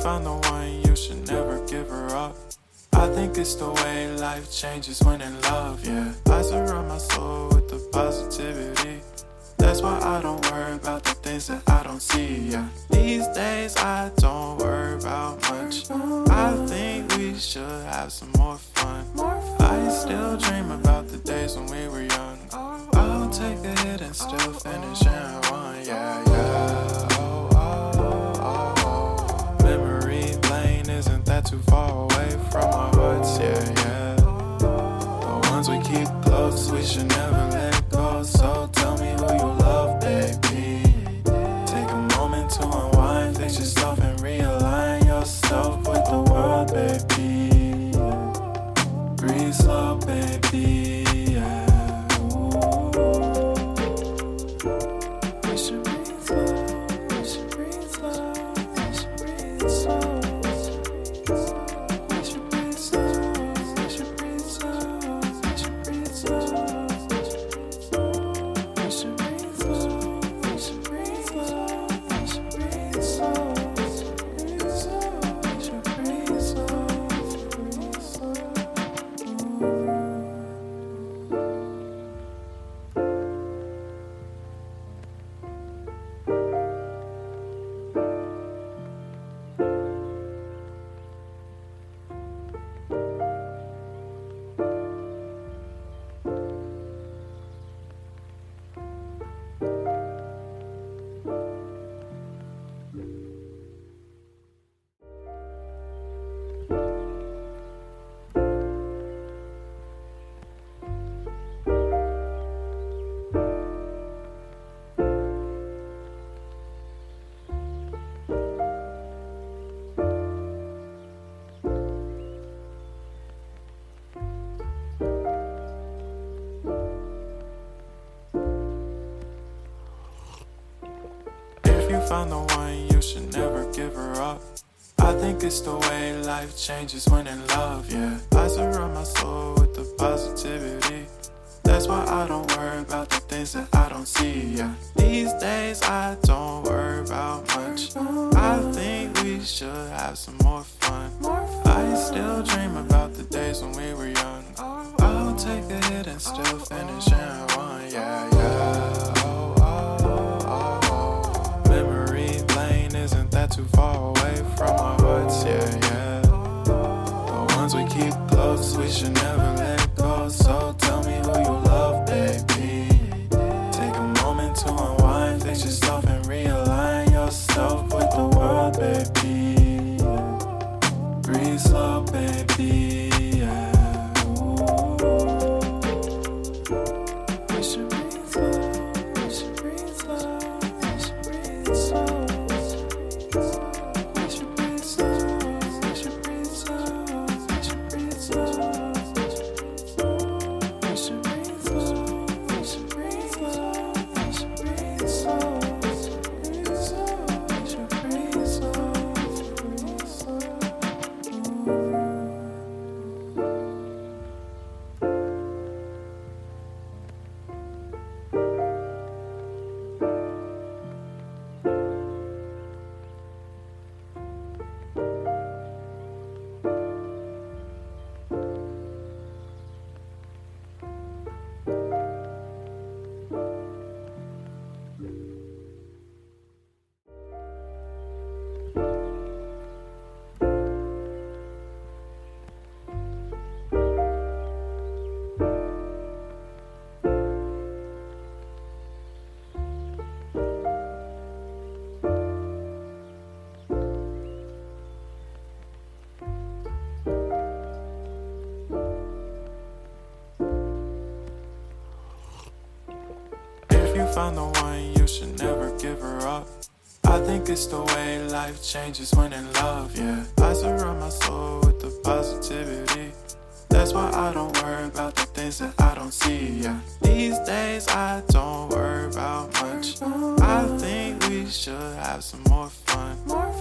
found the one, you should never give her up. I think it's the way life changes when in love, yeah. I surround my soul with the positivity. That's why I don't worry about the things that I don't see, yeah. These days I don't worry about much. I think we should have some more fun. I still dream about the days when we were young. I'll take a hit and still finish in one, yeah, yeah. Oh, oh, oh, oh. Memory lane isn't that too far away from our hearts, yeah, yeah. The ones we keep close, we should never let go. So tell me who you love, baby. Take a moment to unwind, fix yourself and realign yourself with the world, baby. Breathe slow, baby, yeah. We should breathe slow, we should breathe slow, we should breathe slow. We should breathe slow, we should breathe slow, we should breathe slow. We should breathe slow, we should breathe slow, we should breathe slow. We should breathe slow, breathe slow. If you found the one, you should never give her up. I think it's the way life changes when in love, yeah. I surround my soul with the positivity. That's why I don't worry about the things that I don't see, yeah. These days I don't worry about much. I think we should have some more fun. I still dream about the days when we were young. I'll take a hit and still finish in one, yeah, yeah. Oh, oh, oh, oh. Memory lane isn't that too far away from our hearts, yeah, yeah. The ones we keep close, we should never let go. So tell me who you love, baby. Take a moment to unwind, fix yourself and realign yourself with the world, baby. Breathe slow, baby, yeah. We should breathe slow, we should breathe slow, we should breathe slow. We should breathe slow, we should breathe slow, we should breathe slow. We should breathe slow, we should breathe slow, we should breathe slow. We should breathe slow, breathe slow. If you found the one, you should never give her up. I think it's the way life changes when in love, yeah. I surround my soul with the positivity. That's why I don't worry about the things that I don't see, yeah. These days I don't worry about much. I think we should have some more fun.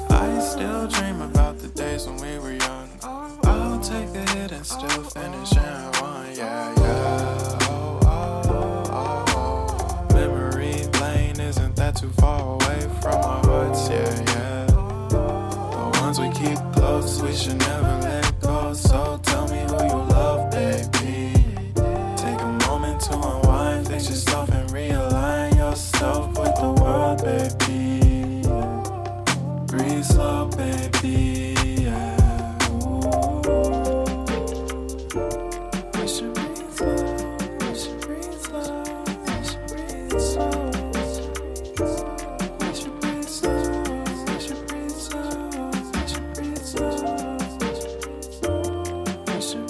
I still dream about the days when we were young. I'll take a hit and still finish in one, yeah, yeah. Oh, oh, oh, oh. Memory lane isn't that too far away from our hearts, yeah, yeah. The ones we keep we should never let go. So tell me who you love, baby. Take a moment to unwind, fix yourself and realign yourself with the world, baby. Breathe slow, baby. Yeah. We should breathe slow. We should breathe slow. We should breathe slow. We should breathe slow. We should breathe slow. We should breathe slow. We should